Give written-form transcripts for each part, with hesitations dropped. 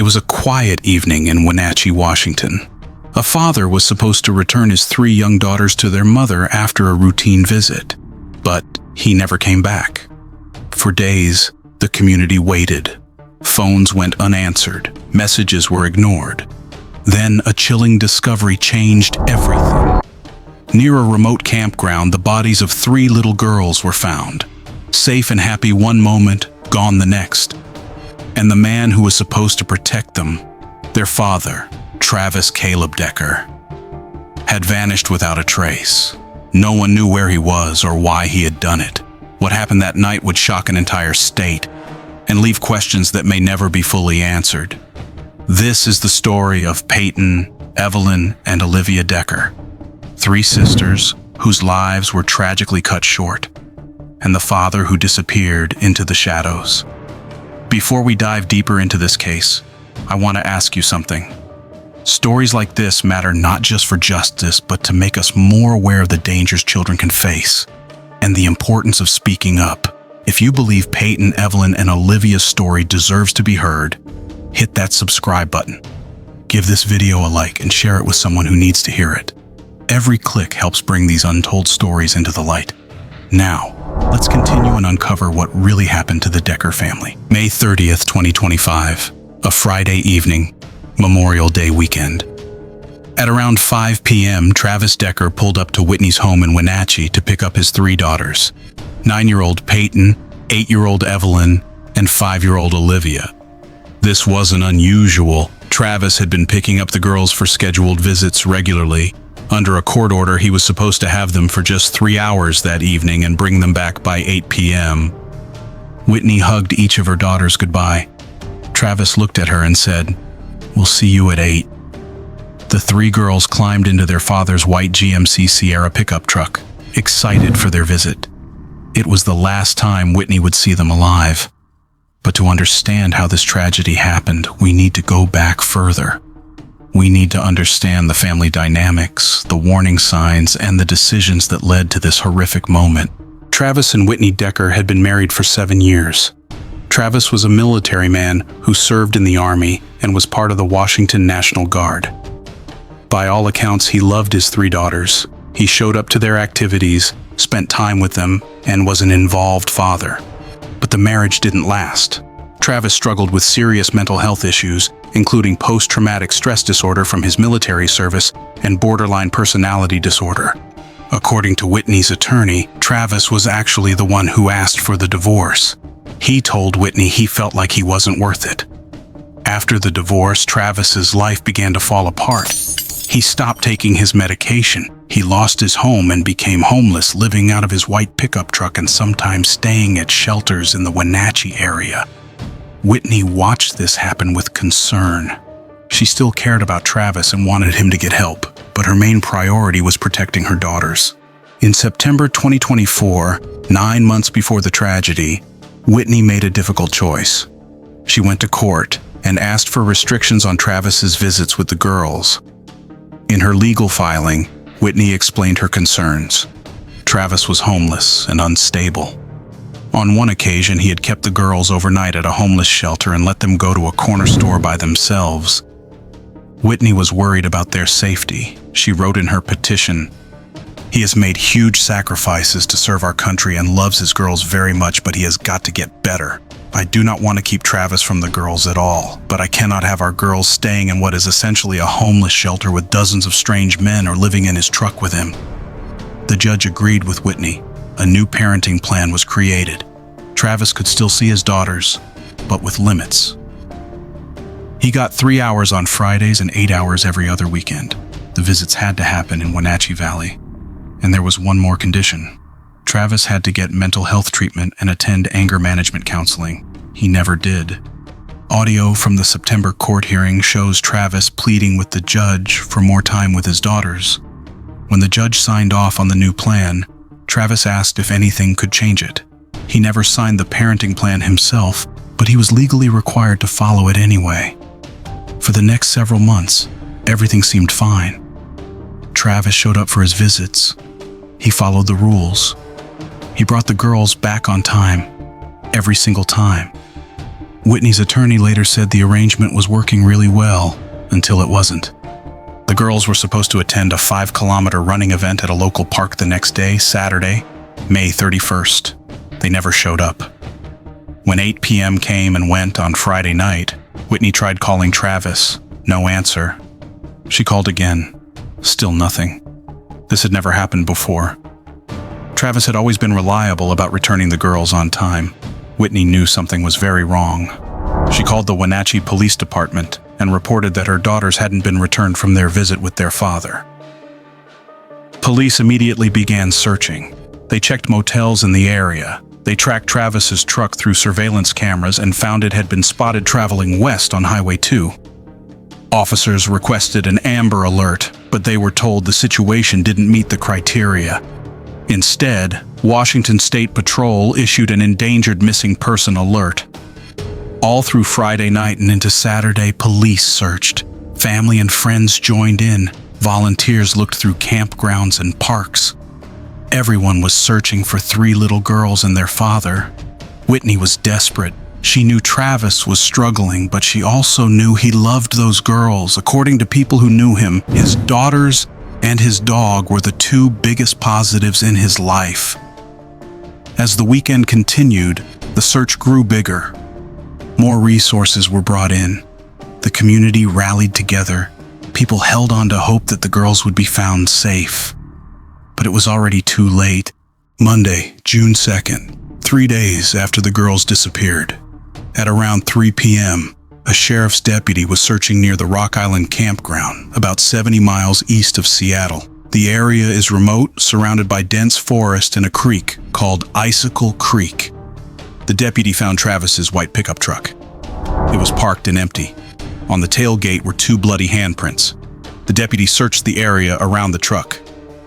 was a quiet evening in Wenatchee, Washington. A father was supposed to return his 3 young daughters to their mother after a routine visit, but he never came back. For days, the community waited. Phones went unanswered, messages were ignored. Then a chilling discovery changed everything. Near a remote campground, the bodies of 3 little girls were found. Safe and happy one moment, gone the next. And the man who was supposed to protect them, their father, Travis Caleb Decker, had vanished without a trace. No one knew where he was or why he had done it. What happened that night would shock an entire state and leave questions that may never be fully answered. This is the story of Paityn, Evelyn, and Olivia Decker, 3 sisters whose lives were tragically cut short, and the father who disappeared into the shadows. Before we dive deeper into this case, I want to ask you something. Stories like this matter not just for justice, but to make us more aware of the dangers children can face and the importance of speaking up. If you believe Paityn, Evelyn, and Olivia's story deserves to be heard, hit that subscribe button. Give this video a like and share it with someone who needs to hear it. Every click helps bring these untold stories into the light. Now, let's continue and uncover what really happened to the Decker family. May 30th, 2025, a Friday evening, Memorial Day weekend. At around 5 p.m., Travis Decker pulled up to Whitney's home in Wenatchee to pick up his 3 daughters, 9-year-old Paityn, 8-year-old Evelyn, and 5-year-old Olivia. This wasn't unusual. Travis had been picking up the girls for scheduled visits regularly. Under a court order, he was supposed to have them for just 3 hours that evening and bring them back by 8 p.m. Whitney hugged each of her daughters goodbye. Travis looked at her and said, "We'll see you at 8. The 3 girls climbed into their father's white GMC Sierra pickup truck, excited for their visit. It was the last time Whitney would see them alive. But to understand how this tragedy happened, we need to go back further. We need to understand the family dynamics, the warning signs, and the decisions that led to this horrific moment. Travis and Whitney Decker had been married for 7 years. Travis was a military man who served in the Army and was part of the Washington National Guard. By all accounts, he loved his 3 daughters. He showed up to their activities, spent time with them, and was an involved father. But the marriage didn't last. Travis struggled with serious mental health issues, including post-traumatic stress disorder from his military service and borderline personality disorder. According to Whitney's attorney, Travis was actually the one who asked for the divorce. He told Whitney he felt like he wasn't worth it. After the divorce, Travis's life began to fall apart. He stopped taking his medication. He lost his home and became homeless, living out of his white pickup truck and sometimes staying at shelters in the Wenatchee area. Whitney watched this happen with concern. She still cared about Travis and wanted him to get help, but her main priority was protecting her daughters. In September 2024, 9 months before the tragedy, Whitney made a difficult choice. She went to court and asked for restrictions on Travis's visits with the girls. In her legal filing, Whitney explained her concerns. Travis was homeless and unstable. On one occasion, he had kept the girls overnight at a homeless shelter and let them go to a corner store by themselves. Whitney was worried about their safety. She wrote in her petition, "He has made huge sacrifices to serve our country and loves his girls very much, but he has got to get better. I do not want to keep Travis from the girls at all, but I cannot have our girls staying in what is essentially a homeless shelter with dozens of strange men or living in his truck with him." The judge agreed with Whitney. A new parenting plan was created. Travis could still see his daughters, but with limits. He got 3 hours on Fridays and 8 hours every other weekend. The visits had to happen in Wenatchee Valley. And there was one more condition. Travis had to get mental health treatment and attend anger management counseling. He never did. Audio from the September court hearing shows Travis pleading with the judge for more time with his daughters. When the judge signed off on the new plan, Travis asked if anything could change it. He never signed the parenting plan himself, but he was legally required to follow it anyway. For the next several months, everything seemed fine. Travis showed up for his visits. He followed the rules. He brought the girls back on time, every single time. Whitney's attorney later said the arrangement was working really well until it wasn't. The girls were supposed to attend a 5-kilometer running event at a local park the next day, Saturday, May 31st. They never showed up. When 8 p.m. came and went on Friday night, Whitney tried calling Travis. No answer. She called again. Still nothing. This had never happened before. Travis had always been reliable about returning the girls on time. Whitney knew something was very wrong. She called the Wenatchee Police Department and reported that her daughters hadn't been returned from their visit with their father. Police immediately began searching. They checked motels in the area. They tracked Travis's truck through surveillance cameras and found it had been spotted traveling west on Highway 2. Officers requested an Amber Alert, but they were told the situation didn't meet the criteria. Instead, Washington State Patrol issued an endangered missing person alert. All through Friday night and into Saturday, police searched. Family and friends joined in. Volunteers looked through campgrounds and parks. Everyone was searching for 3 little girls and their father. Whitney was desperate. She knew Travis was struggling, but she also knew he loved those girls. According to people who knew him, his daughters and his dog were the 2 biggest positives in his life. As the weekend continued, the search grew bigger. More resources were brought in. The community rallied together. People held on to hope that the girls would be found safe. But it was already too late. Monday, June 2nd, 3 days after the girls disappeared. At around 3 p.m., a sheriff's deputy was searching near the Rock Island campground, about 70 miles east of Seattle. The area is remote, surrounded by dense forest and a creek called Icicle Creek. The deputy found Travis's white pickup truck. It was parked and empty. On the tailgate were 2 bloody handprints. The deputy searched the area around the truck.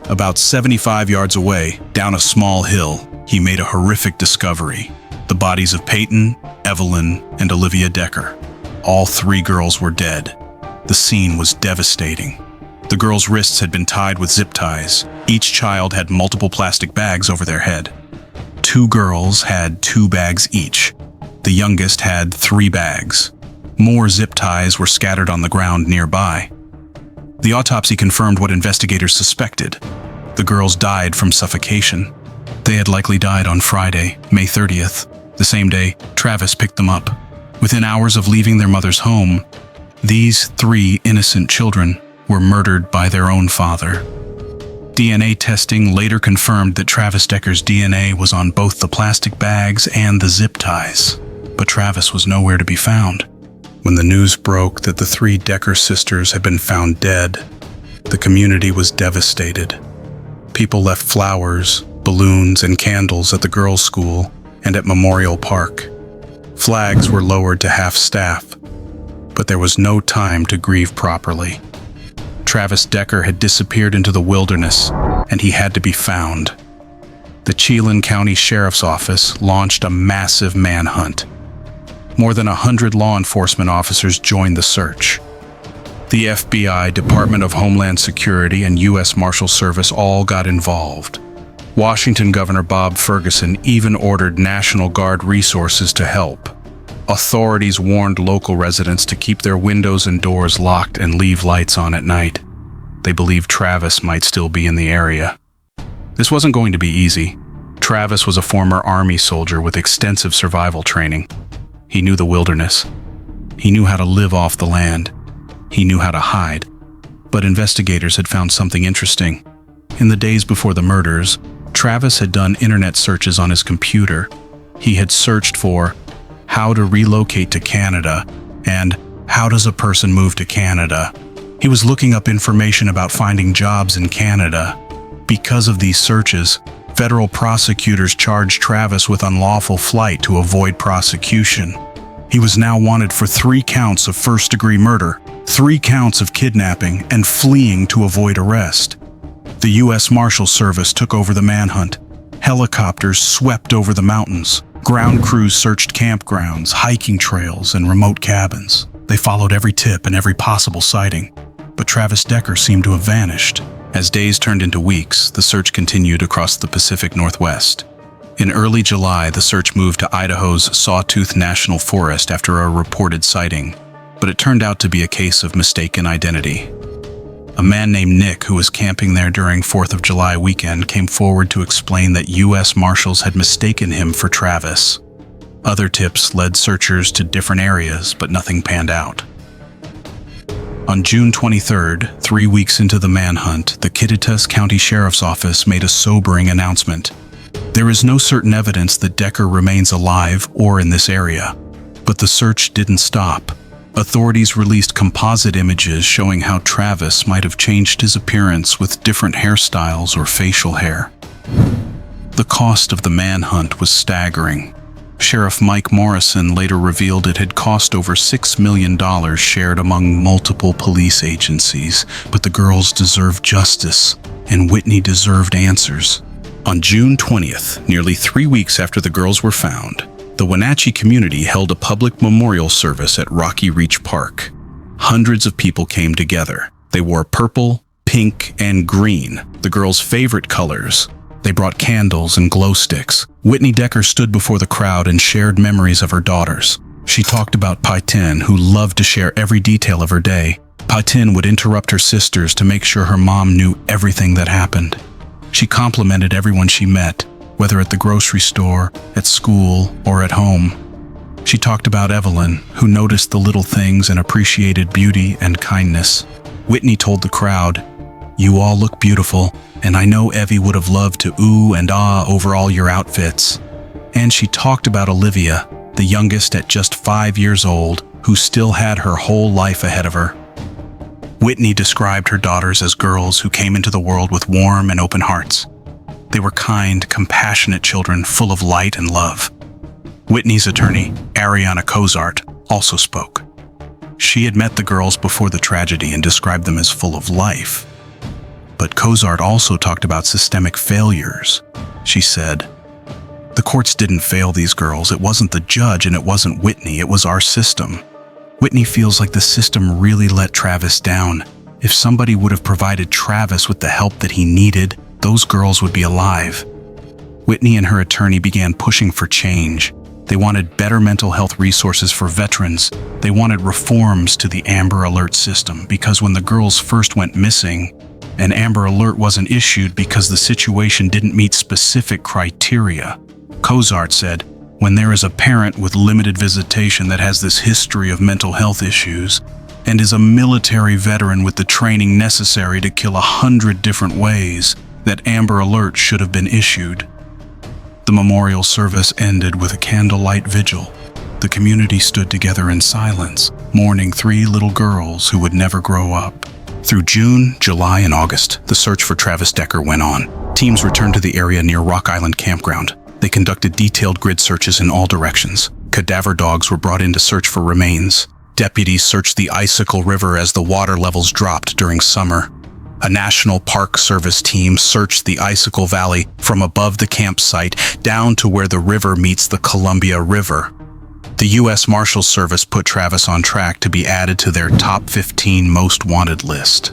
About 75 yards away, down a small hill, he made a horrific discovery. The bodies of Paityn, Evelyn, and Olivia Decker. All 3 girls were dead. The scene was devastating. The girls' wrists had been tied with zip ties. Each child had multiple plastic bags over their head. 2 girls had 2 bags each. The youngest had 3 bags. More zip ties were scattered on the ground nearby. The autopsy confirmed what investigators suspected. The girls died from suffocation. They had likely died on Friday, May 30th, the same day Travis picked them up. Within hours of leaving their mother's home, these 3 innocent children were murdered by their own father. DNA testing later confirmed that Travis Decker's DNA was on both the plastic bags and the zip ties, but Travis was nowhere to be found. When the news broke that the 3 Decker sisters had been found dead, the community was devastated. People left flowers, balloons, and candles at the girls' school and at Memorial Park. Flags were lowered to half-staff, but there was no time to grieve properly. Travis Decker had disappeared into the wilderness, and he had to be found. The Chelan County Sheriff's Office launched a massive manhunt. More than 100 law enforcement officers joined the search. The FBI, Department of Homeland Security, and U.S. Marshals Service all got involved. Washington Governor Bob Ferguson even ordered National Guard resources to help. Authorities warned local residents to keep their windows and doors locked and leave lights on at night. They believed Travis might still be in the area. This wasn't going to be easy. Travis was a former Army soldier with extensive survival training. He knew the wilderness. He knew how to live off the land. He knew how to hide. But investigators had found something interesting. In the days before the murders, Travis had done internet searches on his computer. He had searched for how to relocate to Canada and how does a person move to Canada. He was looking up information about finding jobs in Canada. Because of these searches, federal prosecutors charged Travis with unlawful flight to avoid prosecution. He was now wanted for 3 counts of first-degree murder, 3 counts of kidnapping, and fleeing to avoid arrest. The U.S. Marshals Service took over the manhunt. Helicopters swept over the mountains. Ground crews searched campgrounds, hiking trails, and remote cabins. They followed every tip and every possible sighting. But Travis Decker seemed to have vanished. As days turned into weeks, the search continued across the Pacific Northwest. In early July, the search moved to Idaho's Sawtooth National Forest after a reported sighting, but it turned out to be a case of mistaken identity. A man named Nick, who was camping there during 4th of July weekend, came forward to explain that U.S. Marshals had mistaken him for Travis. Other tips led searchers to different areas, but nothing panned out. On June 23rd, 3 weeks into the manhunt, the Kittitas County Sheriff's Office made a sobering announcement. There is no certain evidence that Decker remains alive or in this area, but the search didn't stop. Authorities released composite images showing how Travis might have changed his appearance with different hairstyles or facial hair. The cost of the manhunt was staggering. Sheriff Mike Morrison later revealed it had cost over $6 million shared among multiple police agencies, but the girls deserved justice, and Whitney deserved answers. On June 20th, nearly 3 weeks after the girls were found, the Wenatchee community held a public memorial service at Rocky Reach Park. Hundreds of people came together. They wore purple, pink, and green, the girls' favorite colors. They brought candles and glow sticks. Whitney Decker stood before the crowd and shared memories of her daughters. She talked about Paityn, who loved to share every detail of her day. Paityn would interrupt her sisters to make sure her mom knew everything that happened. She complimented everyone she met, whether at the grocery store, at school, or at home. She talked about Evelyn, who noticed the little things and appreciated beauty and kindness. Whitney told the crowd, "You all look beautiful, and I know Evie would have loved to ooh and ah over all your outfits." And she talked about Olivia, the youngest at just 5 years old, who still had her whole life ahead of her. Whitney described her daughters as girls who came into the world with warm and open hearts. They were kind, compassionate children full of light and love. Whitney's attorney, Ariana Cozart, also spoke. She had met the girls before the tragedy and described them as full of life. But Cozart also talked about systemic failures. She said, "The courts didn't fail these girls. It wasn't the judge and it wasn't Whitney. It was our system. Whitney feels like the system really let Travis down. If somebody would have provided Travis with the help that he needed, those girls would be alive." Whitney and her attorney began pushing for change. They wanted better mental health resources for veterans. They wanted reforms to the Amber Alert system because when the girls first went missing, an Amber Alert wasn't issued because the situation didn't meet specific criteria. Cozart said, "When there is a parent with limited visitation that has this history of mental health issues and is a military veteran with the training necessary to kill 100 different ways, that Amber Alert should have been issued." The memorial service ended with a candlelight vigil. The community stood together in silence, mourning 3 little girls who would never grow up. Through June, July, and August, the search for Travis Decker went on. Teams returned to the area near Rock Island Campground. They conducted detailed grid searches in all directions. Cadaver dogs were brought in to search for remains. Deputies searched the Icicle River as the water levels dropped during summer. A National Park Service team searched the Icicle Valley from above the campsite down to where the river meets the Columbia River. The U.S. Marshals Service put Travis on track to be added to their top 15 most wanted list.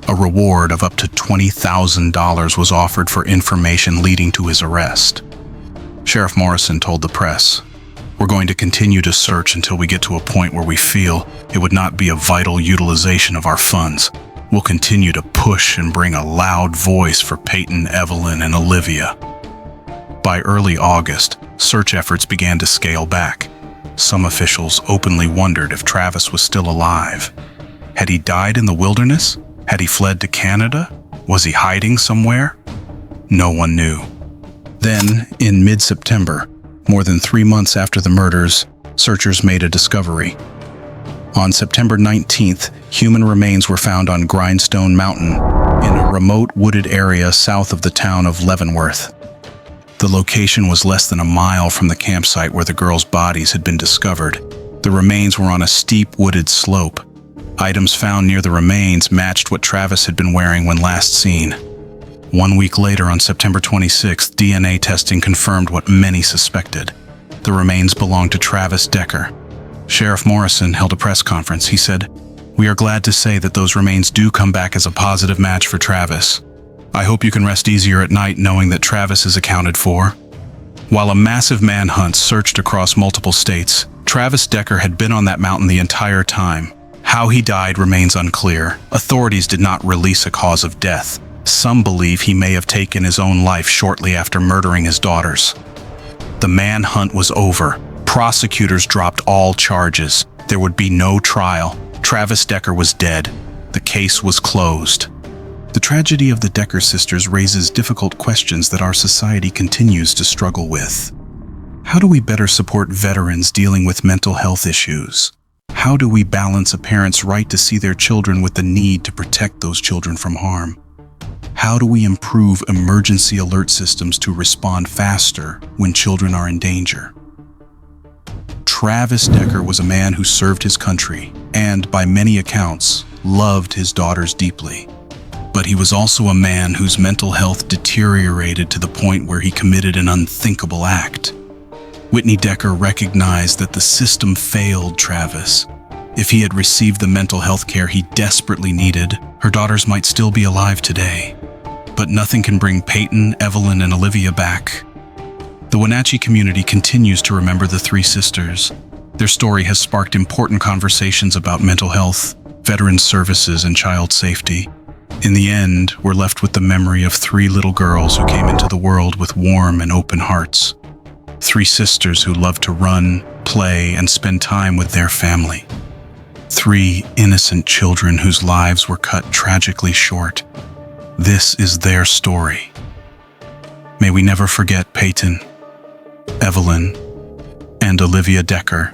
A reward of up to $20,000 was offered for information leading to his arrest. Sheriff Morrison told the press, "We're going to continue to search until we get to a point where we feel it would not be a vital utilization of our funds. We'll continue to push and bring a loud voice for Paityn, Evelyn, and Olivia." By early August, search efforts began to scale back. Some officials openly wondered if Travis was still alive. Had he died in the wilderness? Had he fled to Canada? Was he hiding somewhere? No one knew. Then, in mid-September, more than 3 months after the murders, searchers made a discovery. On September 19th, human remains were found on Grindstone Mountain in a remote wooded area south of the town of Leavenworth. The location was less than a mile from the campsite where the girls' bodies had been discovered. The remains were on a steep wooded slope. Items found near the remains matched what Travis had been wearing when last seen. 1 week later, on September 26th, DNA testing confirmed what many suspected. The remains belonged to Travis Decker. Sheriff Morrison held a press conference. He said, "We are glad to say that those remains do come back as a positive match for Travis. I hope you can rest easier at night knowing that Travis is accounted for." While a massive manhunt searched across multiple states, Travis Decker had been on that mountain the entire time. How he died remains unclear. Authorities did not release a cause of death. Some believe he may have taken his own life shortly after murdering his daughters. The manhunt was over. Prosecutors dropped all charges. There would be no trial. Travis Decker was dead. The case was closed. The tragedy of the Decker sisters raises difficult questions that our society continues to struggle with. How do we better support veterans dealing with mental health issues? How do we balance a parent's right to see their children with the need to protect those children from harm? How do we improve emergency alert systems to respond faster when children are in danger? Travis Decker was a man who served his country and, by many accounts, loved his daughters deeply. But he was also a man whose mental health deteriorated to the point where he committed an unthinkable act. Whitney Decker recognized that the system failed Travis. If he had received the mental health care he desperately needed, her daughters might still be alive today. But nothing can bring Paityn, Evelyn, and Olivia back. The Wenatchee community continues to remember the three sisters. Their story has sparked important conversations about mental health, veterans services, and child safety. In the end, we're left with the memory of three little girls who came into the world with warm and open hearts. Three sisters who loved to run, play, and spend time with their family. Three innocent children whose lives were cut tragically short. This is their story. May we never forget Paityn, Evelyn, and Olivia Decker.